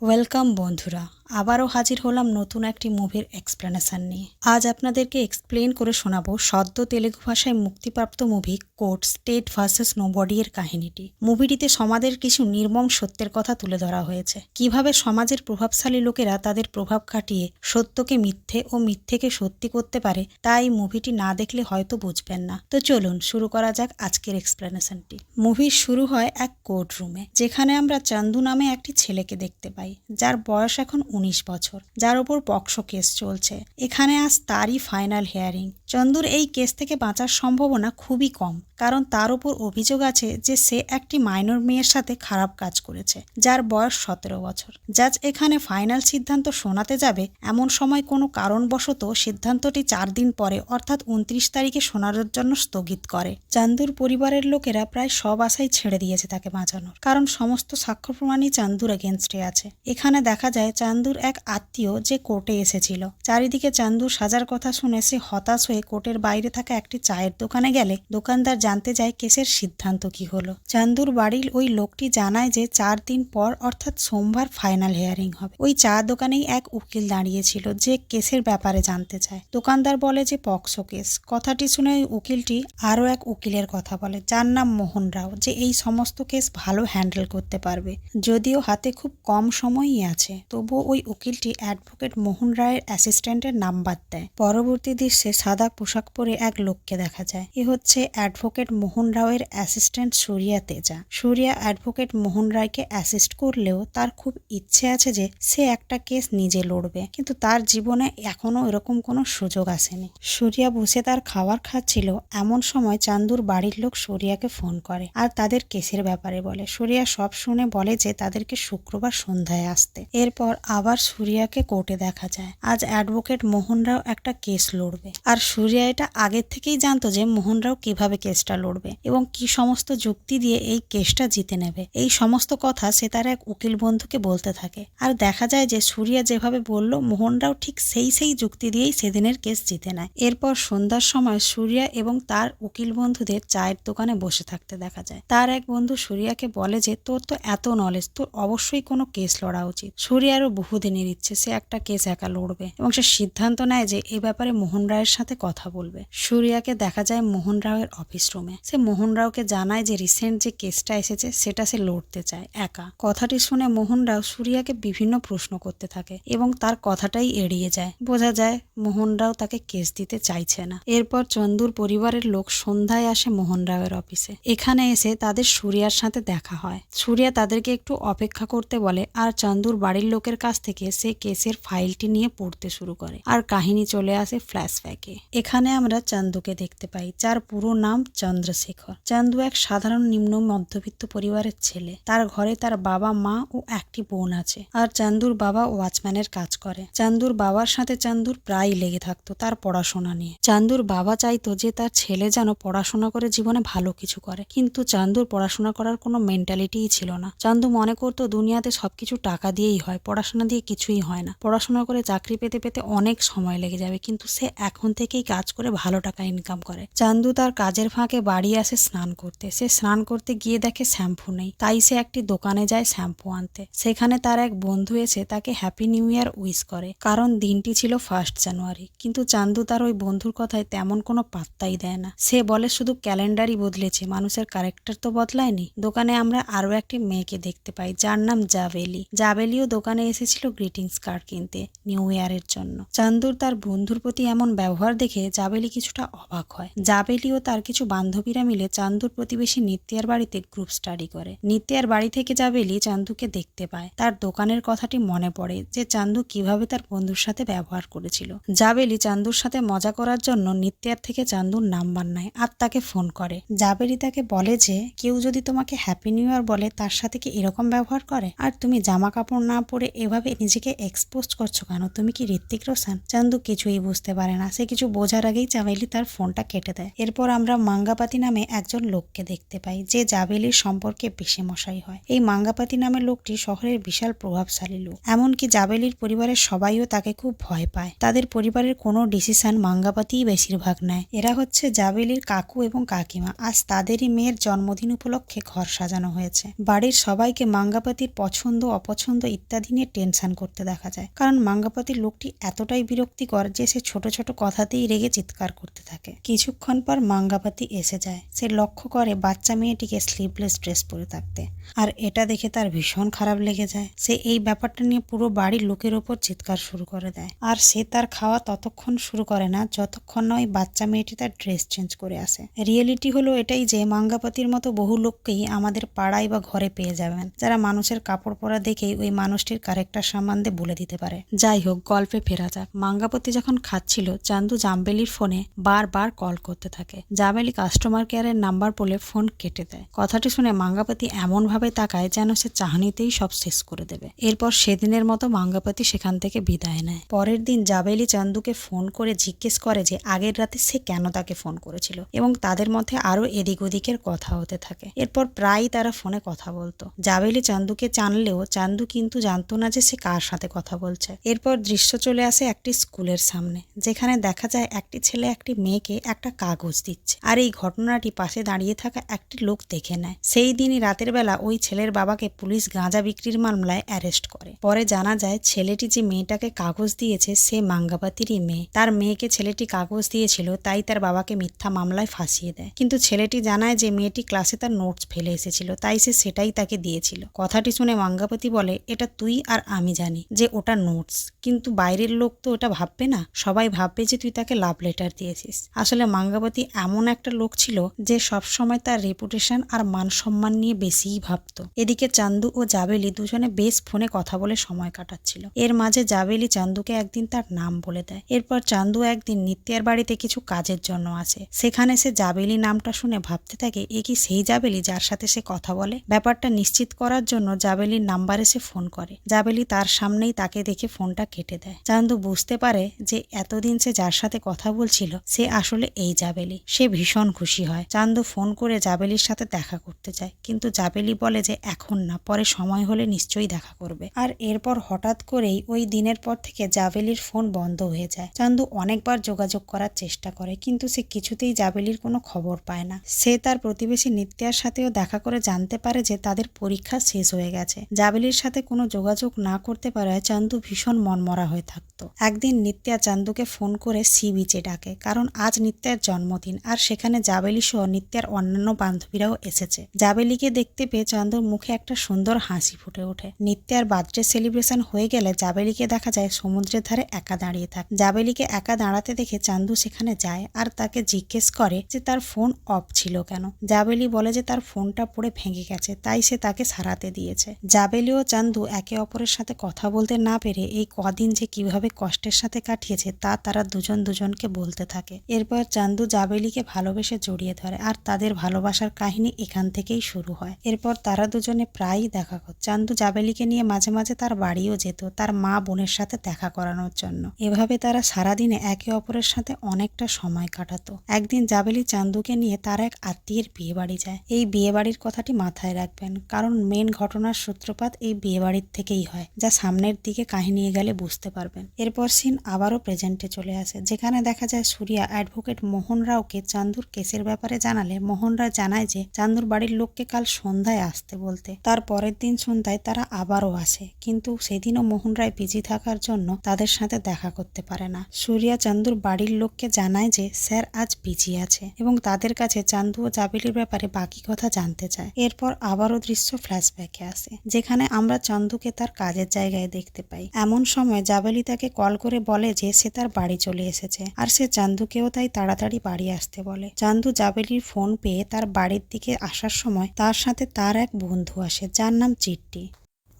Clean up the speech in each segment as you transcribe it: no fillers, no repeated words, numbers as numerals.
Welcome বন্ধুরা, আবারও হাজির হলাম নতুন একটি মুভির এক্সপ্লেনেশন নিয়ে। আজ আপনাদেরকে এক্সপ্লেন করে শোনাবো সদ্য তেলেগু ভাষায় মুক্তিপ্রাপ্ত movie court state versus nobody এর কাহিনীটি। মুভিটিতে সমাজের কিছু নির্মম সত্যের কথা তুলে ধরা হয়েছে। কিভাবে সমাজের প্রভাবশালী লোকেরা তাদের প্রভাব খাটিয়ে সত্যকে মিথ্যে ও মিথ্যেকে সত্যি করতে পারে, তাই মুভিটি না দেখলে হয়তো বুঝবেন না। তো চলুন শুরু করা যাক আজকের এক্সপ্লেনেশনটি। মুভি শুরু হয় এক কোর্ট রুমে, যেখানে আমরা চান্দু নামে একটি ছেলেকে দেখতে পাই, যার বয়স এখন 19 বছর, যার ওপর পক্সো কেস চলছে। এখানে আজ তারই ফাইনাল হিয়ারিং। চন্দুর এই কেস থেকে বাঁচার সম্ভাবনা খুবই কম, কারণ তার উপর অভিযোগ আছে যে সে একটি মাইনর মেয়ের সাথে খারাপ কাজ করেছে, যার বয়স 17 বছর। জাজ এখানে ফাইনাল সিদ্ধান্ত শোনাতে যাবে এমন সময় কোনো কারণবশত সিদ্ধান্তটি 4 দিন পরে অর্থাৎ 29 তারিখে শোনানোর জন্য স্থগিত করে। চান্দুর পরিবারের লোকেরা প্রায় সব আশাই ছেড়ে দিয়েছে তাকে বাঁচানোর, কারণ সমস্ত সাক্ষ্য প্রমাণই চান্দুর এগেনস্টে আছে। এখানে দেখা যায় চান্দুর এক আত্মীয় যে কোর্টে এসেছিল। চারিদিকে চান্দুর সাজার কথা শুনে সে হতাশ হয়ে কোর্টের বাইরে থাকা একটি চায়ের দোকানে গেলে দোকানদার জানতে চায় কেসের সিদ্ধান্ত কি হলো। চান্দুর বাড়ির ওই লোকটি জানায় যে 4 দিন পর অর্থাৎ সোমবার ফাইনাল হিয়ারিং হবে। ওই চা দোকানেই এক উকিল দাঁড়িয়েছিল যে কেসের ব্যাপারে জানতে চায়। দোকানদার বলে যে পক্সো কেস। কথাটি শুনে ওই উকিলটি আরও এক উকিলের কথা বলে, যার নাম মোহন রাও, যে এই সমস্ত কেস ভালো হ্যান্ডেল করতে পারবে। যদিও হাতে খুব কম সময়ই আছে, তবুও ওই উকিলটি অ্যাডভোকেট মোহন রায়ের অ্যাসিস্ট্যান্টের নাম্বার দেয়। পরবর্তী দৃশ্যে সাদা পোশাক পরে এক লোককে দেখা যায়। এ হচ্ছে অ্যাডভোকেট মোহন রাওয়ের অ্যাসিস্ট্যান্ট সূর্যা তেজা। সূর্যা অ্যাডভোকেট মোহন রায়কে অ্যাসিস্ট করলেও তার খুব ইচ্ছে আছে যে সে একটা কেস নিজে লড়বে, কিন্তু তার জীবনে এখনো এরকম কোনো সুযোগ আসেনি। সূর্যা বসে তার খাবার খাচ্ছিল, এমন সময় চান্দুর বাড়ির লোক সূর্যাকে ফোন করে আর তাদের কেসের ব্যাপারে বলে। সূর্যা সব শুনে বলে যে তাদেরকে শুক্রবার সন্ধ্যায় আসতে। এরপর আবার সূর্যাকে কোর্টে দেখা যায়। আজ অ্যাডভোকেট মোহন রাও একটা কেস লড়বে, আর সূর্যা এটা আগের থেকেই জানতো যে মোহন রাও কিভাবে কেসটা লড়বে এবং কি সমস্ত যুক্তি দিয়ে এই কেসটা জিতে নেবে। এই সমস্ত কথা সে তার এক উকিল বন্ধুকে বলতে থাকে, আর দেখা যায় যে সূর্যা যেভাবে বলল মোহন রাও ঠিক সেই যুক্তি দিয়েই সেদিনের কেস জিতে নেয়। এরপর সন্ধ্যার সময় সূর্যা এবং তার উকিল বন্ধুদের চায়ের দোকানে বসে থাকতে দেখা যায়। তার এক বন্ধু সূর্যাকে বলে যে তোর তো এত নলেজ, তোর অবশ্যই কোনো কেস লড়া উচিত। সূর্যারও বহুদিনের ইচ্ছে সে একটা কেস একা লড়বে, এবং সে সিদ্ধান্ত নেয় যে এ ব্যাপারে মোহন রায়ের সাথে কথা বলবে। সূর্যাকে দেখা যায় মোহন রাওয়ের অফিস রুমে। সে মোহন রাওকে জানায় যে রিসেন্ট যে কেসটা এসেছে সেটা সে লড়তে চায় একা। কথাটি শুনে মোহন রাও সূর্যাকে বিভিন্ন প্রশ্ন করতে থাকে এবং তার কথাটাই এড়িয়ে যায়। বোঝা যায় মোহন রাও তাকে কেস দিতে চাইছে না। এরপর চন্দুর পরিবারের লোক সন্ধ্যায় আসে মোহন রাওয়ের অফিসে। এখানে এসে তাদের সূর্যার সাথে দেখা হয়। সূর্যা তাদেরকে একটু অপেক্ষা করতে বলে, আর চান্দুর বাড়ির লোকের কাছ থেকে সে কেসের ফাইলটি নিয়ে পড়তে শুরু করে, আর কাহিনী চলে আসে ফ্ল্যাশব্যাকে। এখানে আমরা চান্দুকে দেখতে পাই, যার পুরো নাম চন্দ্রশেখর। চান্দু এক সাধারণ নিম্ন মধ্যবিত্ত পরিবারের ছেলে। তার ঘরে তার বাবা, মা ও একটি বোন আছে, আর চান্দুর বাবা ওয়াচম্যানের কাজ করে। চান্দুর বাবার সাথে চান্দুর প্রায় লেগে থাকতো তার পড়াশোনা নিয়ে। চান্দুর বাবা চাইতো যে তার ছেলে যেন পড়াশোনা করে জীবনে ভালো কিছু করে, কিন্তু চান্দুর পড়াশোনা করার কোনো মেন্টালিটিই ছিল না। চান্দু মনে করতো দুনিয়াতে সবকিছু টাকা দিয়েই হয়, পড়াশোনা দিয়ে কিছুই হয় না। পড়াশোনা করে চাকরি পেতে পেতে অনেক সময় লেগে যাবে, কিন্তু সে এখন থেকেই কাজ করে ভালো টাকা ইনকাম করে। চান্দু তার কাজের ফাঁকে বাড়ি আসে স্নান করতে। সে স্নান করতে গিয়ে দেখে শ্যাম্পু নেই, তাই সে একটি দোকানে যায় শ্যাম্পু আনতে। সেখানে তার এক বন্ধু এসে তাকে হ্যাপি নিউ ইয়ার উইশ করে, কারণ দিনটি ছিল 1 জানুয়ারি। কিন্তু চান্দু তার ওই বন্ধুর কথায় তেমন কোনো পাত্তাই দেয় না। সে বলে শুধু ক্যালেন্ডারই বদলেছে, মানুষের ক্যারেক্টার তো বদলায়নি। দোকানে আমরা আরো একটি মেয়েকে দেখতে পাই, যার নাম জাবেলি। জাবেলিও দোকানে এসেছিল গ্রিটিংস কার্ড কিনতে নিউ ইয়ারের জন্য। চান্দুর তার বন্ধুর প্রতি এমন ব্যবহার দেখে জাবেলি কিছুটা অবাক হয়। জাবেলি ও তার কিছু বান্ধবীরা মিলে চান্দুর প্রতিবেশী নিত্যার বাড়িতে গ্রুপ স্টাডি করে। নিত্যার বাড়ি থেকে জাবেলি চান্দুকে দেখতে পায়। তার দোকানের কথাটি মনে পড়ে যে চান্দু কিভাবে তার বন্ধুর সাথে ব্যবহার করেছিল। জাবেলি চান্দুর সাথে মজা করার জন্য নিত্যার থেকে চান্দুর নাম্বার নেয় আর তাকে ফোন করে। জাবেলি তাকে বলে যে কেউ যদি তোমাকে হ্যাপি নিউ ইয়ার বলে তার সাথে কি এরকম ব্যবহার করে, আর তুমি জামা কাপড় না পরে এভাবে এভাবে নিজেকে এক্সপোজ করছো কেন? তুমি কি ঋত্বিক রোশন? চান্দু কিছুই বুঝতে পারে না। সে কিছু বোঝার আগেই জাবেলি তার ফোনটা কেটে দেয়। এরপর আমরা মাঙ্গাপাতি নামে একজন লোককে দেখতে পাই, যে জাবেলির সম্পর্কে পিসেমশাই হয়। এই মাঙ্গাপাতি নামের লোকটি শহরের বিশাল প্রভাবশালী লোক। এমনকি জাবেলির পরিবারের সবাইও তাকে খুব ভয় পায়। তাদের পরিবারের কোনো ডিসিশন মাঙ্গাপাতিই বেশিরভাগ নেয়। এরা হচ্ছে জাবেলির কাকু এবং কাকিমা। আজ তাদেরই মেয়ের জন্মদিন উপলক্ষে ঘর সাজানো হয়েছে। বাড়ির সবাইকে মাঙ্গাপাতির পছন্দ অপছন্দ ইত্যাদি নিয়ে টেনশন করতে দেখা যায়, কারণ মাঙ্গাপাতির লোকটি এতটাই বিরক্তিকর যে সে ছোট ছোট কথাতেই রেগে চিৎকার করতে থাকে। কিছুক্ষণ পর মাঙ্গাপাতি এসে যায়। সে লক্ষ্য করে বাচ্চা মেয়েটিকে স্লিভলেস ড্রেস পরে থাকতে, আর এটা দেখে তার ভীষণ খারাপ লেগে যায়। সে এই ব্যাপারটা নিয়ে পুরো বাড়ির লোকের ওপর চিৎকার শুরু করে দেয়। আর সে তার খাওয়া ততক্ষণ শুরু করে না যতক্ষণ না ওই বাচ্চা মেয়েটি তার ড্রেস চেঞ্জ করে আসে। রিয়েলিটি হলো এটাই যে মাঙ্গাপাতির মতো বহু লোককেই আমাদের পাড়ায় বা ঘরে পেয়ে যাবেন, যারা মানুষের কাপড় পরা দেখেই ওই মানুষটির ক্যারেক্টার সম্বন্ধে বলে দিতে পারে। যাই হোক, গল্পে ফেরা যাক। মাঙ্গাপাতি যখন খাচ্ছিল, চান্দু জাবেলির ফোনে বারবার কল করতে থাকে। জাবেলি কাস্টমার কেয়ারের নাম্বার বলে ফোন কেটে দেয়। কথাটি শুনে মাঙ্গাপাতি এমন ভাবে তাকায় যেন সে চাহনিতেই সব শেষ করে দেবে। এরপর সেদিনের মতো মাঙ্গাপাতি সেখান থেকে বিদায় নেয়। পরের দিন জাবেলি চান্দুকে ফোন করে জিজ্ঞেস করে যে আগের রাতে সে কেন তাকে ফোন করেছিল, এবং তাদের মধ্যে আরো এদিক ওদিকের কথা হতে থাকে। এরপর প্রায়ই তারা ফোনে কথা বলতো। জাবেলি চান্দুকে জানলেও চান্দু কিন্তু জানতো না যে সে কার সাথে কথা বলছে। এরপর দৃশ্য চলে আসে একটি স্কুলের সামনে, যেখানে দেখা যায় একটি ছেলে একটি মেয়েকে একটা কাগজ দিচ্ছে। আর এই ঘটনাটি পাশে দাঁড়িয়ে থাকা একটি লোক দেখে নেয়। সেই দিনই রাতের বেলা ওই ছেলের বাবাকে পুলিশ গাঁজা বিক্রির মামলায় অ্যারেস্ট করে। পরে জানা যায় ছেলেটি যে মেয়েটাকে কাগজ দিয়েছে সে মাঙ্গাপাতিরই মেয়ে। তার মেয়েকে ছেলেটি কাগজ দিয়েছিল, তাই তার বাবাকে মিথ্যা মামলায় ফাঁসিয়ে দেয়। কিন্তু ছেলেটি জানায় যে মেয়েটি ক্লাসে তার নোটস ফেলে এসেছিল, তাই সে সেটাই তাকে দিয়েছিল। কথাটি শুনে মাঙ্গাপাতি বলে, এটা তুই আর আমি জানি যে ওটা নোটস, কিন্তু বাইরের লোক তো ওটা ভাববে না। সবাই ভাববে যে তুই তাকে লাভ লেটার দিয়েছিস। আসলে মাঙ্গাপাতি এমন একটা লোক ছিল যে সবসময় তার রেপুটেশন আর মান সম্মান নিয়ে বেশিই ভাবতো। এদিকে চান্দু ও জাবেলি দুজনে বেশ ফোনে কথা বলে সময় কাটাচ্ছিল। এর মাঝে জাবেলি চান্দুকে একদিন তার নাম বলে দেয়। এরপর চান্দু একদিন নিত্যার বাড়িতে কিছু কাজের জন্য আসে। সেখানে সে জাবেলি নামটা শুনে ভাবতে থাকে, এ কি সেই জাবেলি যার সাথে সে কথা বলে? ব্যাপারটা নিশ্চিত করার জন্য জাবেলির নাম্বারে সে ফোন করে। জাবেলি তার সামনেই তাকে দেখে ফোনটা কেটে দেয়। চান্দু বুঝতে পারে যে এতদিন সে যার সাথে কথা বলছিল সে আসলে এই জাবেলি। সে ভীষণ খুশি হয়। চান্দু ফোন করে জাবেলির সাথে দেখা করতে চায়, কিন্তু জাবেলি বলে যে এখন না, পরে সময় হলে নিশ্চয়ই দেখা করবে। আর এরপর হঠাৎ করেই ওই দিনের পর থেকে জাবেলির ফোন বন্ধ হয়ে যায়। চান্দু অনেকবার যোগাযোগ করার চেষ্টা করে, কিন্তু সে কিছুতেই জাবেলির কোনো খবর পায় না। সে তার প্রতিবেশী নিত্যার সাথেও দেখা করে জানতে পারে যে তাদের পরীক্ষা শেষ হয়ে গেছে। জাবেলির সাথে কোনো যোগাযোগ না করতে পারায় চান্দু ভীষণ মনমরা হয়ে থাকতো। একদিন নিত্যা চান্দুকে ফোন করে সি বিচে ডাকে, কারণ আজ নিত্যার জন্মদিন, আর সেখানে জাবেলি সহ নিত্যার অন্যান্য বান্ধবীরাও এসেছে। জাবেলিকে দেখতে পেয়ে চান্দুর মুখে একটা সুন্দর হাসি ফুটে ওঠে। নিত্যার বার্থডে সেলিব্রেশন হয়ে গেলে জাবেলিকে দেখা যায় সমুদ্রের ধারে একা দাঁড়িয়ে থাকে। জাবেলিকে একা দাঁড়াতে দেখে চান্দু সেখানে যায় আর তাকে জিজ্ঞেস করে যে তার ফোন অফ ছিল কেন। জাবেলি বলে যে তার ফোনটা পড়ে ভেঙে গেছে, তাই সে তাকে সারাতে দিয়েছে। জাবেলি ও চান্দু একে অপরের সাথে কথা বলতে না পেরে এই কদিন যে কিভাবে কষ্টের সাথে কাটিয়েছে তা তারা দুজন দুজনকে বলতে থাকে। এরপর চান্দু জাবেলিকে ভালোবেসে জড়িয়ে ধরে, আর তাদের ভালোবাসার কাহিনী এখান থেকেই শুরু হয়। এরপর তারা দুজনে প্রায়ই দেখা করত। চান্দু জাবেলিকে নিয়ে মাঝে মাঝে তার বাড়িও যেত, তার মা বোনের সাথে দেখা করানোর জন্য। এভাবে তারা সারাদিনে একে অপরের সাথে অনেকটা সময় কাটাতো। একদিন জাবেলি চান্দুকে নিয়ে তার এক আত্মীয়ের বিয়ে বাড়ি যায়। এই বিয়ে বাড়ির কথাটি মাথায় রাখবেন, কারণ মেন ঘটনার সূত্রপাত এই বিয়ে বাড়ির থেকেই হয়, যা সামনের দিকে কাহিনী গেলে বুঝতে পারবেন। এরপর সিন আবারও প্রেজেন্টে চলে আসে, যেখানে দেখা যায় সুরিয়া অ্যাডভোকেট মোহন রাওকে চান্দুর কেসের ব্যাপারে জানালে মোহন রায় জানায় যে চান্দুর বাড়ির লোককে কাল সন্ধ্যায় আসতে বলতে। তার পরের দিন সন্ধ্যায় তারা আবারও আসে, কিন্তু সেদিনও মোহন রায় বিজি থাকার জন্য তাদের সাথে দেখা করতে পারে না। সুরিয়া চান্দুর বাড়ির লোককে জানায় যে স্যার আজ বিজি আছে, এবং তাদের কাছে চান্দু ও জাবেলির ব্যাপারে বাকি কথা জানতে চায়। এরপর আবারও দৃশ্য ফ্ল্যাশব্যাকে আসে, যেখানে আমরা চান্দুকে তার কাজের জায়গায় দেখতে পাই। এমন সময় জাবেলি তাকে কল করে বলে যে সে তার বাড়ি চলে এসেছে, আর সে চান্দুকেও তাই তাড়াতাড়ি বাড়ি আসতে বলে। চান্দু জাবেলির ফোন পেয়ে তার বাড়ির দিকে আসার সময় তার সাথে তার এক বন্ধু আসে, যার নাম চিট্টি।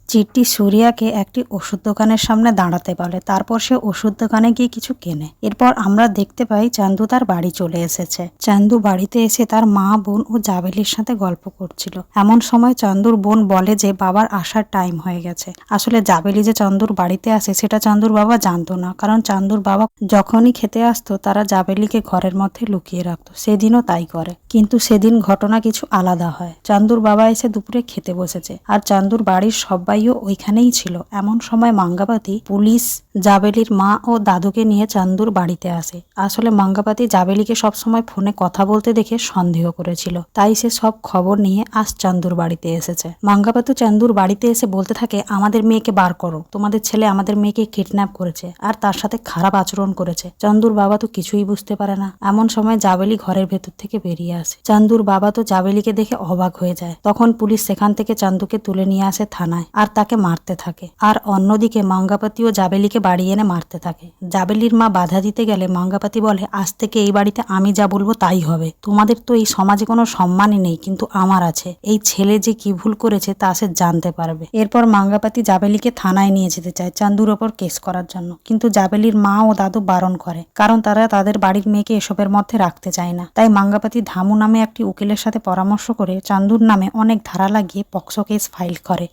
চিট্টি সুরিয়াকে একটি ওষুধ দোকানের সামনে দাঁড়াতে বলে। তারপর সে ওষুধ দোকানে গিয়ে কিছু কেনে। এরপর আমরা দেখতে পাই চান্দু তার বাড়ি চলে এসেছে। চান্দু বাড়িতে এসে তার মা, বোন ও জাবেলির সাথে গল্প করছিল। এমন সময় চান্দুর বোন বলে যে বাবার আসার টাইম হয়ে গেছে। আসলে জাবেলি যে চান্দুর বাড়িতে আসে সেটা চান্দুর বাবা জানতো না, কারণ চান্দুর বাবা যখনই খেতে আসতো তারা জাবেলিকে ঘরের মধ্যে লুকিয়ে রাখতো। সেদিনও তাই করে, কিন্তু সেদিন ঘটনা কিছু আলাদা হয়। চান্দুর বাবা এসে দুপুরে খেতে বসেছে, আর চান্দুর বাড়ির সবাইও ওইখানেই ছিল। এমন সময় মাঙ্গাপাতি, পুলিশ, জাবেলির মা ও দাদুকে নিয়ে চান্দুর বাড়িতে আসে। আসলে মাঙ্গাপাতি জাবেলিকে সবসময় ফোনে কথা বলতে দেখে সন্দেহ করেছিল, তাই সে সব খবর নিয়ে আজ চান্দুর বাড়িতে এসেছে। মাঙ্গাপাতু চান্দুর বাড়িতে এসে বলতে থাকে, আমাদের মেয়েকে বার করো, তোমাদের ছেলে আমাদের মেয়েকে কিডন্যাপ করেছে আর তার সাথে খারাপ আচরণ করেছে। চান্দুর বাবা তো কিছুই বুঝতে পারে না। এমন সময় জাবেলি ঘরের ভেতর থেকে বেরিয়ে আসে। চান্দুর বাবা তো জাবেলিকে দেখে অবাক হয়ে যায়। তখন পুলিশ সেখান থেকে চান্দুকে তুলে নিয়ে আসে থানায় আর তাকে মারতে থাকে। আর অন্যদিকে মাঙ্গাপাতিও জাবেলিকে বাড়ি এনে মারতে থাকে। জাবেলির মা বাধা দিতে গেলে মাঙ্গাপাতি বলে, আজ থেকে এই বাড়িতে আমি যা বলবো তাই হবে। তোমাদের তো এই সমাজে কোনো সম্মানই নেই, কিন্তু আমার আছে। এই ছেলে যে কি ভুল করেছে তা সে জানতে পারবে। এরপর মাঙ্গাপাতি জাবেলিকে থানায় নিয়ে যেতে চায় চান্দুর ওপর কেস করার জন্য, কিন্তু জাবেলির মা ও দাদু বারণ করে, কারণ তারা তাদের বাড়ির মেয়েকে এসবের মধ্যে রাখতে চায় না। তাই মাঙ্গাপাতি ধামু নামে একটি উকিলের সাথে পরামর্শ করে চান্দুর নামে অনেক ধারা লাগিয়ে পক্সো কেস ফাইল করে,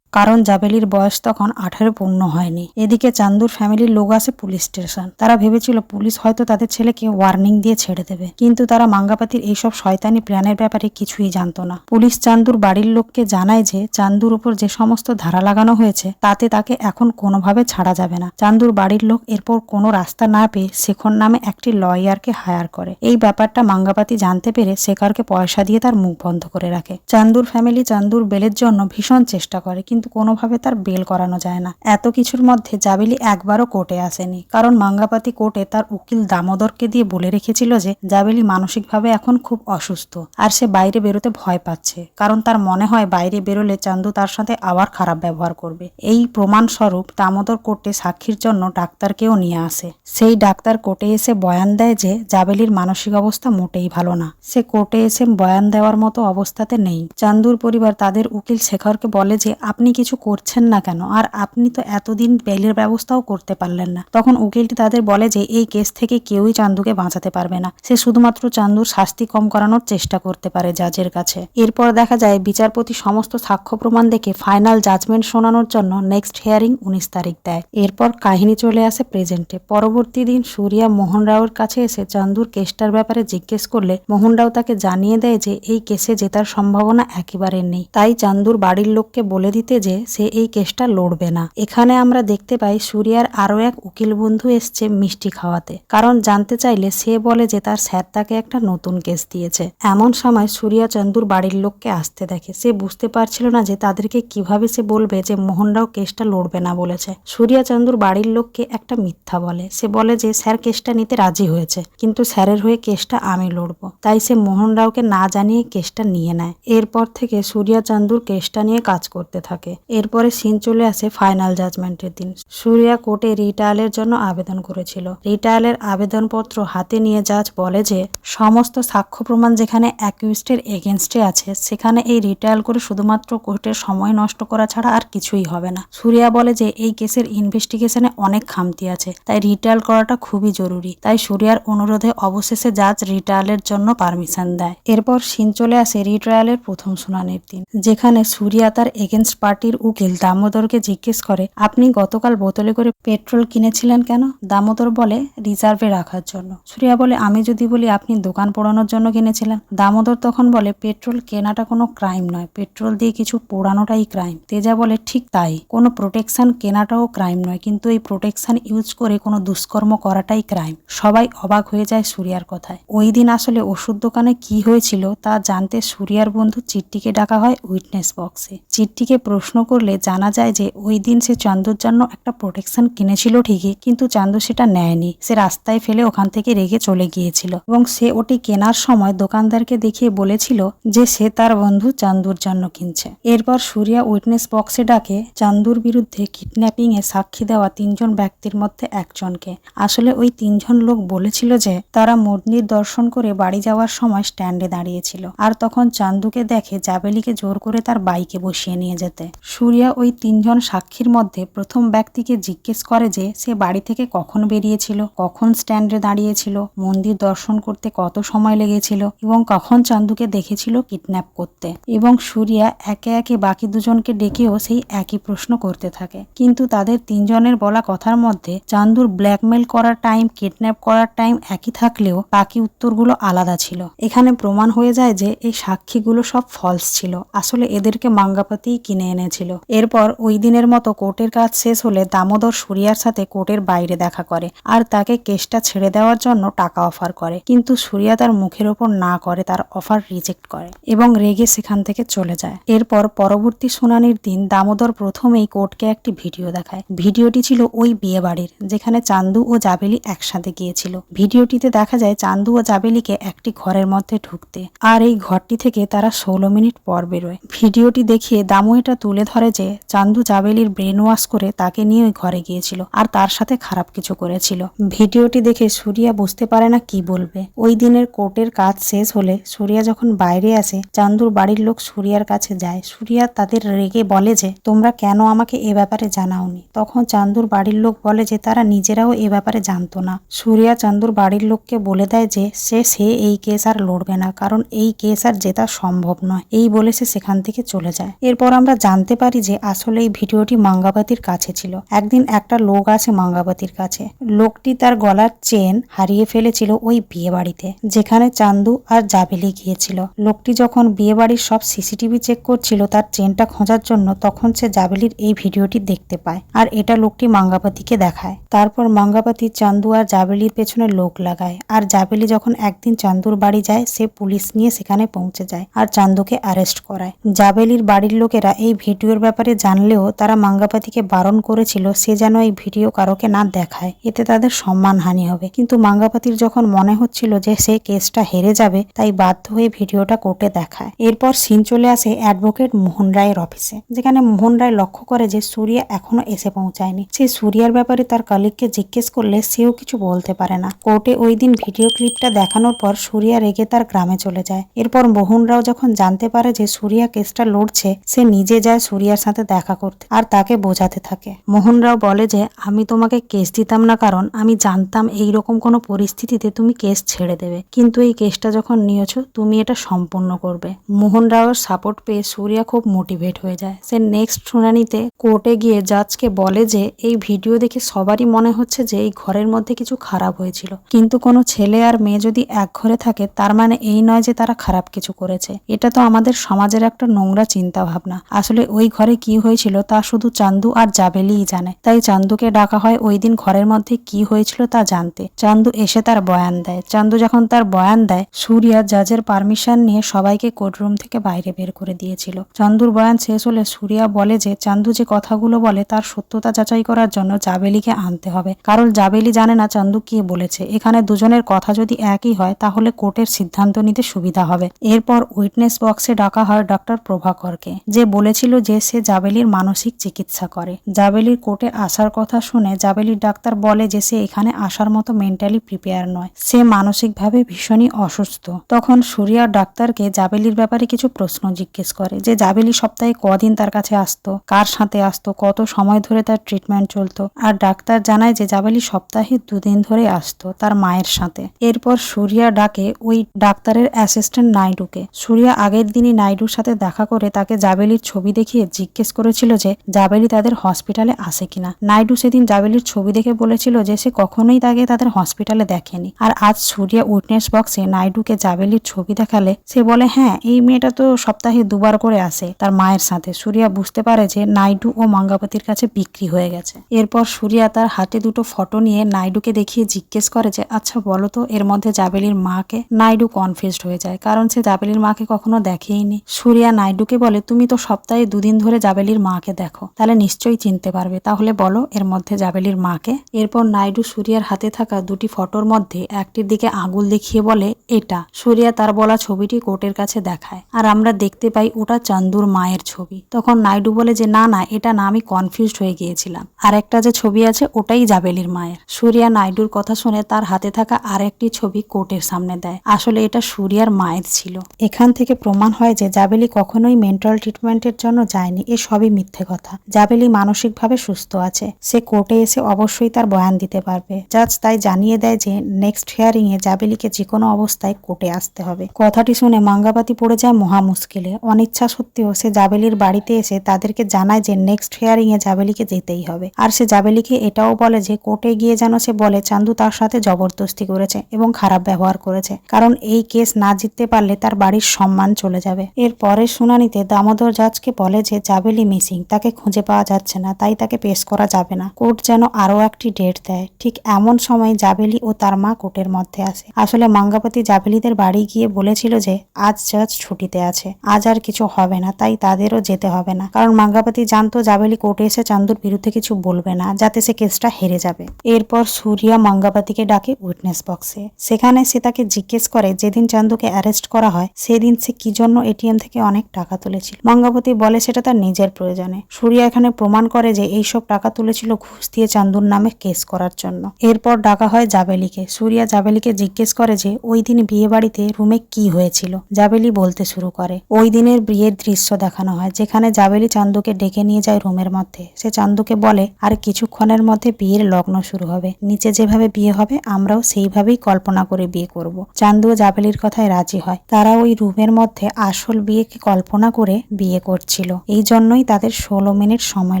কারণ জাবেলির বয়স তখন 18 পূর্ণ হয়নি। এদিকে চান্দুর ফ্যামিলির লোক আসে পুলিশ স্টেশন। তারা ভেবেছিল পুলিশ হয়তো তাদের ছেলেকে ওয়ার্নিং দিয়ে ছেড়ে দেবে, কিন্তু তারা মাঙ্গাপাতির এইসব শয়তানি প্ল্যানের ব্যাপারে কিছুই জানতো না। পুলিশ চান্দুর বাড়ির লোককে জানায় যে চান্দুর উপর যে সমস্ত ধারা লাগানো হয়েছে তাতে তাকে এখন কোনোভাবে ছাড়া যাবে না। চান্দুর বাড়ির লোক এরপর কোনো রাস্তা না পেয়ে শেখর নামে একটি লয়ারকে হায়ার করে। এই ব্যাপারটা মাঙ্গাপাতি জানতে পেরে শেখরকে পয়সা দিয়ে তার মুখ বন্ধ করে রাখে। চান্দুর ফ্যামিলি চান্দুর বেলের জন্য ভীষণ চেষ্টা করে, কিন্তু কোনোভাবে তার বেল করানো যায় না। এত কিছুর মধ্যে জাবেলি একবারও কোর্টে আসেনি, কারণ মাঙ্গাপাতি কোর্টে তার উকিল দামোদরকে দিয়ে বলে রেখেছিল যে জাবেলি মানসিকভাবে এখন খুব অসুস্থ আর সে বাইরে বেরোতে ভয় পাচ্ছে, কারণ তার মনে হয় বাইরে বেরোলে চান্দু তার সাথে আবার খারাপ ব্যবহার করবে। এই প্রমাণস্বরূপ দামোদর কোর্টে সাক্ষীর জন্য ডাক্তারকেও নিয়ে আসে। সেই ডাক্তার কোর্টে এসে বয়ান দেয় যে জাবেলির মানসিক অবস্থা মোটেই ভালো না। সে কোর্টে এসে বয়ান দেওয়ার মতো অবস্থাতে নেই। চান্দুর পরিবার তাদের উকিল শেখরকে বলে যে আপনি কিছু করছেন না কেন, আর আপনি তো এতদিন বেলের ব্যবস্থাও করতে পারলেন না। তখন উকিলটি তাদের বলে যে এই কেস থেকে কেউই চান্দুকে বাঁচাতে পারবে না, সে শুধুমাত্র চান্দুর শাস্তি কম করানোর চেষ্টা করতে পারে জাজের কাছে। এরপর দেখা যায় বিচারপতি সমস্ত সাক্ষ্য প্রমাণ দেখে ফাইনাল জাজমেন্ট শোনানোর জন্য নেক্সট হিয়ারিং 19 তারিখ দেয়। এরপর কাহিনী চলে আসে প্রেজেন্টে। পরবর্তী দিন সুরিয়া মোহন রাওয়ের কাছে এসে চান্দুর কেসটার ব্যাপারে জিজ্ঞেস করলে মোহন রাও তাকে জানিয়ে দেয় যে এই কেসে জেতার সম্ভাবনা একেবারে নেই, তাই চান্দুর বাড়ির লোককে বলে দিতে যে সে এই কেসটা লড়বে না। এখানে আমরা দেখতে পাই সুরিয়ার আরো এক উকিল বন্ধু এসছে মিষ্টি খাওয়াতে, কারণ জানতে চাইলে সে বলে যে তার স্যার তাকে একটা নতুন কেস দিয়েছে। এমন সময় সুরিয়া চান্দুর বাড়ির লোককে আসতে দেখে। সে বুঝতে পারছিল না যে তাদেরকে কিভাবে সে বলবে যে মোহনরাও কেসটা লড়বে না বলেছে। সুরিয়া চান্দুর বাড়ির লোককে একটা মিথ্যা বলে। সে বলে যে স্যার কেসটা নিতে রাজি হয়েছে, কিন্তু স্যারের হয়ে কেসটা আমি লড়বো। তাই সে মোহন রাওকে না জানিয়ে কেসটা নিয়ে নেয়। এরপর থেকে সুরিয়া চান্দুর কেসটা নিয়ে কাজ করতে থাকে। এরপরে সিন চলে আসে ফাইনাল জাজমেন্টের দিন। সুরিয়া কোর্টে রিট্রায়ালের জন্য আবেদন করেছিল। রিট্রায়ালের আবেদনপত্র হাতে নিয়ে জাজ বলে যে সমস্ত সাক্ষ্য প্রমাণ যেখানে অ্যাকিউজডের এগেনস্টে আছে সেখানে এই রিট্রায়াল করে শুধুমাত্র কোর্টের সময় নষ্ট করা ছাড়া আর কিছুই হবে না। সুরিয়া বলে যে এই কেসের ইনভেস্টিগেশনে অনেক খামতি আছে, তাই রিট্রায়াল করাটা খুবই জরুরি। তাই সুরিয়ার অনুরোধে অবশেষে জাজ রিট্রায়ালের জন্য পারমিশন দেয়। এরপর সিন চলে আসে রিট্রায়ালের প্রথম শুনানির দিন, যেখানে সুরিয়া তার এগেনস্ট পার্টির উকিল দামোদরকে জিজ্ঞেস করে আপনি গতকাল বোতলে করে পেট্রোল কিনেছিলেন কেন? দামোদর বলে রিজার্ভে রাখার জন্য। সুরিয়া বলে আমি যদি বলি আপনি দোকান পোড়ানোর জন্য কিনেছিলেন? দামোদর তখন বলে পেট্রোল কেনাটা কোনো ক্রাইম নয়, পেট্রোল দিয়ে কিছু পোড়ানোটাই ক্রাইম। তেজা বলে ঠিক তাই, কোনো প্রোটেকশন কেনাটাও ক্রাইম নয়, কিন্তু এই প্রোটেকশন ইউজ করে কোনো দুষ্কর্ম করাটাই ক্রাইম। সবাই অবাক হয়ে যায় সুরিয়ার কথায়। ওই দিন আসলে ওষুধ দোকানে কি হয়েছিল তা জানতে সুরিয়ার বন্ধু চিট্টিকে ডাকা হয় উইটনেস বক্সে। চিট্টিকে প্রশ্ন করলে জানা যায় যে ওই দিন সে চান্দুর জন্য একটা প্রোটেকশন কিনেছিল ঠিকই, কিন্তু চান্দু সেটা নেয়নি। সে রাস্তায় ফেলে ওখান থেকে রেগে চলে গিয়েছিল এবং সে ওটি কেনার সময় দোকানদারকে দেখিয়ে বলেছিল যে সে তার বন্ধু চান্দুর জন্য কিনছে। এরপর সুরিয়া উইটনেস বক্সে ডাকে চান্দুর বিরুদ্ধে কিডন্যাপিং এ সাক্ষী দেওয়া 3 জন ব্যক্তির মধ্যে একজনকে। আসলে ওই 3 জন লোক বলেছিল যে তারা মন্দির দর্শন করে বাড়ি যাওয়ার সময় স্ট্যান্ডে দাঁড়িয়েছিল আর তখন চান্দুকে দেখে জাবেলিকে জোর করে তার বাইকে বসিয়ে নিয়ে যেতে। সুরিয়া ওই 3 জন সাক্ষীর মধ্যে প্রথম ব্যক্তিকে জিজ্ঞেস করে যে সে বাড়ি থেকে কখন বেরিয়েছিল, কখন স্ট্যান্ডে দাঁড়িয়েছিল, মন্দির দর্শন করতে কত সময় লেগেছিল এবং কখন চান্দুকে দেখেছিল কিডন্যাপ করতে। এবং সুরিয়া একে একে বাকি দুজনকে ডেকেও সেই একই প্রশ্ন করতে থাকে। কিন্তু তাদের 3 জনের বলা কথার মধ্যে চান্দুর ব্ল্যাকমেল করার টাইম, কিডন্যাপ করার টাইম একই থাকলেও বাকি উত্তরগুলো আলাদা ছিল। এখানে প্রমাণ হয়ে যায় যে এই সাক্ষীগুলো সব ফলস ছিল, আসলে এদেরকে মাঙ্গাপাতিই কিনে এনেছিল। এরপর ওই দিনের মতো কোর্টের কাজ শেষ হলে দামোদর সুরিয়ার সাথে কোর্টের বাইরে দেখা করে আর তাকে কেসটা ছেড়ে দেওয়ার জন্য টাকা অফার করে, কিন্তু সুরিয়া তার মুখের ওপর না করে তার অফার রিজেক্ট করে এবং রেগে সেখান থেকে চলে যায়। এরপর পরবর্তী শুনানির দিন দামোদর প্রথমেই কোর্টকে একটি ভিডিও দেখায়। ভিডিওটি ছিল ওই বিয়ে বাড়ির যেখানে চান্দু ও জাবেলি একসাথে গিয়েছিল। ভিডিওটিতে দেখা যায় চান্দু ও জাবেলিকে একটি ঘরের মধ্যে ঢুকতে, আর এই ঘরটি থেকে তারা 16 মিনিট পর বেরোয়। ভিডিওটি দেখিয়ে দামু এটা তুলে ধরে যে চান্দু জাবেলির ব্রেন ওয়াশ করে তাকে নিয়ে ওই ঘরে গিয়েছিল আর তার সাথে খারাপ কিছু করেছিল। ভিডিওটি দেখে সুরিয়া বুঝতে পারে না কি বলবে। ওই দিনের কোর্টের কাজ শেষ হলে সুরিয়া যখন বাইরে আসে, চান্দুর বাড়ির লোক সুরিয়ার কাছে যায়। সুরিয়া তাদের রেগে বলে যে তোমরা কেন আমাকে এ ব্যাপারে জানাওনি। তখন চান্দুর বাড়ির লোক বলে যে তারা নিজেরাও এ ব্যাপারে জানতো না। সুরিয়া চান্দুর বাড়ির লোককে বলে দেয় যে সে এই কেস আর লড়বে না, কারণ এই কেস আর জেতা সম্ভব নয়। এই বলে সে সেখান থেকে চলে যায়। এরপর আমরা জানতে পারি যে আসলে এই ভিডিওটি মাঙ্গাবাতির কাছে ছিল। একদিন একটা লোক আসে মাঙ্গাবাতির কাছে। লোকটি তার গলার চেন হারিয়ে ফেলেছিল ওই বিয়ে বাড়িতে যেখানে চান্দু আর জাবেলি গিয়েছিল। লোকটি যখন বিয়ে বাড়ির সব সিসিটিভি চেক করছিল তার চেনটা খোঁজার জন্য, তখন সে জাবেলির এই ভিডিওটি দেখতে পায় আর এটা লোকটি মাঙ্গাবাতিকে দেখায়। তারপর মাঙ্গাবাতি চান্দু আর জাবেলির পেছনে লোক লাগায়, আর জাবেলি যখন একদিন চান্দুর বাড়ি যায় সে পুলিশ নিয়ে সেখানে পৌঁছে যায় আর চান্দুকে অ্যারেস্ট করায়। জাবেলির বাড়ির লোকেরা এই ভিডিওর ব্যাপারে জানলেও তারা মাঙ্গাপাতিকে বারণ করেছিল সে যেন এই ভিডিও কারোকে না দেখায়, এতে তাদের সম্মানহানি হবে। কিন্তু মাঙ্গাপাতির যখন মনে হচ্ছিল যে সে কেসটা হেরে যাবে, তাই বাধ্য হয়ে ভিডিওটা কোর্টে দেখায়। এরপর সিন চলে আসে অ্যাডভোকেট মোহন রায়ের অফিসে, যেখানে মোহন রায় লক্ষ্য করে যে সুরিয়া এখনো এসে পৌঁছায়নি। সে সুরিয়ার ব্যাপারে তার কলিগকে জিজ্ঞেস করলে সেও কিছু বলতে পারে না। কোর্টে ওই দিন ভিডিও ক্লিপটা দেখানোর পর সুরিয়া রেগে তার গ্রামে চলে যায়। এরপর মোহন রাও যখন জানতে পারে যে সুরিয়া কেসটা লড়ছে, সে নিজে যায় সুরিয়ার সাথে দেখা করতে আর তাকে বোঝাতে থাকে। মোহন রাও বলে যে আমি তোমাকে কেস দিতাম না, কারণ আমি জানতাম এইরকম কোনো পরিস্থিতিতে তুমি কেস ছেড়ে দেবে, কিন্তু এই কেসটা যখন নিয়েছো তুমি এটা সম্পূর্ণ করবে। মোহন রাওয়ের সাপোর্ট পেয়ে সুরিয়া খুব মোটিভেট হয়ে যায়। সে নেক্সট শুনানিতে কোর্টে গিয়ে জাজকে বলে যে এই ভিডিও দেখে সবারই মনে হচ্ছে যে এই ঘরের মধ্যে কিছু খারাপ হয়েছিল, কিন্তু কোনো ছেলে আর মেয়ে যদি এক ঘরে থাকে তার মানে এই নয় যে তারা খারাপ কিছু করেছে। এটা তো আমাদের সমাজের একটা নোংরা চিন্তা ভাবনা। আসলে ওই ঘরে কি হয়েছিল তা শুধু চান্দু আর জাবেলিই জানে। তাই চান্দুকে ডাকা হয় ওই দিন ঘরের মধ্যে কি হয়েছিল তা জানতে। চান্দু এসে তার বয়ান দেয়। চান্দু যখন তার বয়ান দেয়, সুরিয়া জাজের পারমিশন নিয়ে সবাইকে কোর্টরুম থেকে বাইরে বের করে দিয়েছিল। চান্দুর বয়ান শেষ হলে সুরিয়া বলে যে চান্দু যে কথাগুলো বলে তার সত্যতা যাচাই করার জন্য জাবেলিকে আনতে হবে, কারণ জাবেলি জানে না চান্দু কি বলেছে। এখানে দুজনের কথা যদি একই হয় তাহলে কোর্টের সিদ্ধান্ত নিতে সুবিধা হবে। এরপর উইটনেস বক্সে ডাকা হয় ডক্টর প্রভাকরকে, যে বলেছিল যে সে জাবেলির মানসিক চিকিৎসা করে। জাবেলির কোর্টে আসার কথা শুনে জাবেলির ডাক্তার বলে যে সে এখানে আসার মতো মেন্টালি প্রিপেয়ার নয়, সে মানসিকভাবে ভীষণই অসুস্থ। তখন সুরিয়া ডাক্তারকে জাবেলির ব্যাপারে কিছু প্রশ্ন জিজ্ঞেস করে, যে জাবেলি সপ্তাহে কদিন তার কাছে আসতো, কার সাথে আসতো, কত সময় ধরে তার ট্রিটমেন্ট চলতো। আর ডাক্তার জানায় যে জাবেলি সপ্তাহে 2 দিন ধরে আসতো তার মায়ের সাথে। এরপর সুরিয়া ডাকে ওই ডাক্তারের অ্যাসিস্ট্যান্ট নাইডুকে। সুরিয়া আগের দিনই নাইডুর সাথে দেখা করে তাকে জাবেলির ছবি দেখিয়ে জিজ্ঞেস করেছিল যে জাবেলি তাদের হসপিটালে আসে কিনা। নাইডু সেদিন জাবেলির ছবি দেখে বলেছিল যে সে কখনোই তাকে তাদের হসপিটালে দেখেনি। আর আজ সুরিয়া উইটনেস বক্সে নাইডুকে জাবেলির ছবি দেখালে সে বলে হ্যাঁ এই মেয়েটা তো সপ্তাহে 2 বার করে আসে তার মায়ের সাথে। সুরিয়া বুঝতে পারে যে নাইডু ও মাঙ্গাপাতির কাছে বিক্রি হয়ে গেছে। এরপর সুরিয়া তার হাতে 2টো ফটো নিয়ে নাইডুকে দেখিয়ে জিজ্ঞেস করে যে আচ্ছা বলো তো এর মধ্যে জাবেলির মাকে। নাইডু কনফিউজড হয়ে যায়, কারণ সে জাবেলির মাকে কখনো দেখেইনি। সুরিয়া নাইডুকে বলে তুমি তো সপ্তাহে 2 দিন ধরে জাবেলির মাকে দেখো, তাহলে নিশ্চয়ই চিনতে পারবে, তাহলে বলো এর মধ্যে জাবেলির মাকে। এরপর নাইডু সুরিয়ার হাতে থাকা 2টি ফটোর মধ্যে একটির দিকে আঙুল দেখিয়ে বলে এটা। সুরিয়া তার বলা ছবিটি কোর্টের কাছে দেখায় আর আমরা দেখতে পাই ওটা চান্দুর মায়ের ছবি। তখন নাইডু বলে যে না না এটা না, আমি কনফিউজড হয়ে গিয়েছিলাম, আর একটা যে ছবি আছে ওটাই জাবেলির মায়ের। সুরিয়া নাইডুর কথা শুনে তার হাতে থাকা আরেকটি ছবি কোর্টের সামনে দেয়। আসলে এটা সুরিয়ার মায়ের ছিল। এখান থেকে প্রমাণ হয় যে জাবেলি কখনোই মেন্টাল ট্রিটমেন্টের জন্য যায় যায়নি, এ সবই মিথ্যে কথা। জাবেলি মানসিকভাবে সুস্থ আছে, সে কোর্টে এসে অবশ্যই তার বয়ান দিতে পারবে। জাজ তাই জানিয়ে দেয় যে নেক্সট হিয়ারিং এ জাবেলিকে যে কোনো অবস্থায় কোর্টে আসতে হবে। কথাটি শুনে মাঙ্গাবাতি পড়ে যায় মহা মুশকিলে। অনিচ্ছা সত্ত্বেও সে জাবেলির বাড়িতে এসে তাদেরকে জানায় যে নেক্সট হিয়ারিং এ জাবেলিকে যেতেই হবে। আর সে জাবেলিকে এটাও বলে যে কোর্টে গিয়ে যেন সে বলে চান্দু তার সাথে জবরদস্তি করেছে এবং খারাপ ব্যবহার করেছে, কারণ এই কেস না জিততে পারলে তার বাড়ির সম্মান চলে যাবে। এর পরের শুনানিতে দামোদর জাজকে বলে যে জাবেলি মিসিং, তাকে খুঁজে পাওয়া যাচ্ছে না, তাই তাকে পেশ করা যাবে না। কোর্ট যেন আরো একটি ডেট দেয়। ঠিক এমন সময় জাবেলি ও তার মা কোর্টের মধ্যে আসে। আসলে মাঙ্গাবাতি জাবেলিদের বাড়ি গিয়ে বলেছিল যে আজ জাজ ছুটিতে আছে, আজ আর কিছু হবে না, তাই তাদেরও যেতে হবে না, কারণ মাঙ্গাবাতি জানতো জাবেলি কোর্টে এসে চান্দুর বিরুদ্ধে কিছু বলবে না, যাতে সে কেসটা হেরে যাবে। এরপর সুরিয়া মাঙ্গাবাতিকে ডাকে উইটনেস বক্সে। সেখানে সে তাকে জিজ্ঞেস করে যেদিন চান্দুকে অ্যারেস্ট করা হয় সেদিন সে কি জন্য এটিএম থেকে অনেক টাকা তুলেছিল। মাঙ্গাবতী বলে সেটা তার নিজের প্রয়োজনে। সুরিয়া এখানে প্রমাণ করে যে এইসব টাকা তুলেছিল ঘুষ দিয়ে চান্দুর নামে কেস করার জন্য। এরপর ডাকা হয় জাবেলিকে। সুরিয়া জাবেলিকে জিজ্ঞেস করে যে ওই দিন বিয়ে বাড়িতে রুমে কি হয়েছিল। জাবেলি বলতে শুরু করে। ওই দিনের বিয়ের দৃশ্য দেখানো হয়, যেখানে জাবেলি চান্দুকে ডেকে নিয়ে যায় রুমের মধ্যে। সে চান্দুকে বলে আর কিছুক্ষণের মধ্যে বিয়ের লগ্ন শুরু হবে, নিচে যেভাবে বিয়ে হবে আমরাও সেইভাবেই কল্পনা করে বিয়ে করব। চান্দু ও জাবেলির কথায় রাজি হয়। তারা ওই রুমের মধ্যে আসল বিয়েকে কল্পনা করে বিয়ে করছিল, এই জন্যই তাদের 16 মিনিট সময়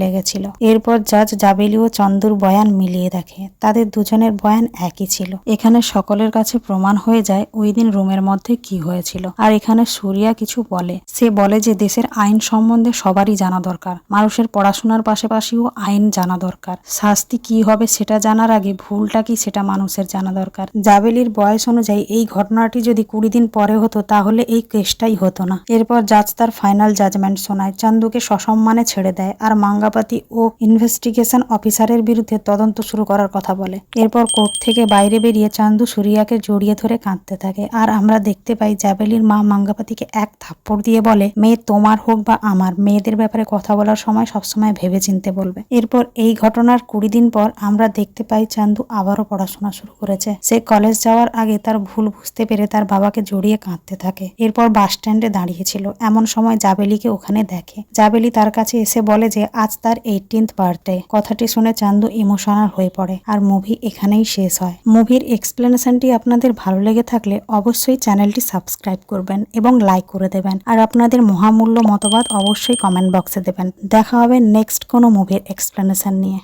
লেগেছিল। এরপর জাজ জাবেলি ও চন্দুর বয়ান মিলিয়ে দেখে, তাদের দুজনের বয়ান একই ছিল। এখানে সকলের কাছে প্রমাণ হয়ে যায় ওই দিন রুমের মধ্যে কি হয়েছিল। আর এখানে সুরিয়া কিছু বলে, সে বলে যে দেশের আইন সম্বন্ধে সবারই জানা দরকার, মানুষের পড়াশোনার পাশাপাশিও আইন জানা দরকার, শাস্তি কি হবে সেটা জানার আগে ভুলটা কি সেটা মানুষের জানা দরকার। জাবেলির বয়স অনুযায়ী এই ঘটনাটি যদি 20 দিন পরে হতো তাহলে এই কেসটাই হতো না। এরপর জাজ তার ফাইনাল জাজমেন্ট শোনায়, চান্দুকে সসম্মানে ছেড়ে দেয় আর মাঙ্গাবাতি ও ইনভেস্টিগেশন অফিসারের বিরুদ্ধে তদন্ত শুরু করার কথা বলে। এরপর কোর্ট থেকে বাইরে বেরিয়ে চান্দু সুরিয়াকে জড়িয়ে ধরে কাঁদতে থাকে। আর আমরা দেখতে পাই জাবেলির মা মাঙ্গাবাতিকে এক থাপ্পড় দিয়ে বলে, মেয়ে তোমার হোক বা আমার, মেয়েদের ব্যাপারে কথা বলার সময় সবসময় ভেবে চিনতে বলবে। এরপর এই ঘটনার 20 দিন পর আমরা দেখতে পাই চান্দু আবারও পড়াশোনা শুরু করেছে। সে কলেজ যাওয়ার আগে তার ভুল বুঝতে পেরে তার বাবাকে জড়িয়ে কাঁদতে থাকে। এরপর বাস স্ট্যান্ডে দাঁড়িয়েছিল, এমন সময় জাবেলিকে ওখানে দেখে। জাবেলি তার কাছে এসে বলে যে আজ তার 18th বার্থডে। কথাটি শুনে চান্দু ইমোশনাল হয়ে পড়ে আর মুভি এখানেই শেষ হয়। মুভির এক্সপ্লেনেশনটি আপনাদের ভালো লেগে থাকলে অবশ্যই চ্যানেলটি সাবস্ক্রাইব করবেন এবং লাইক করে দেবেন। আর আপনাদের মহামূল্য মতবাদ অবশ্যই কমেন্ট বক্সে দেবেন। দেখা হবে নেক্সট কোনো মুভির এক্সপ্লেনেশন নিয়ে।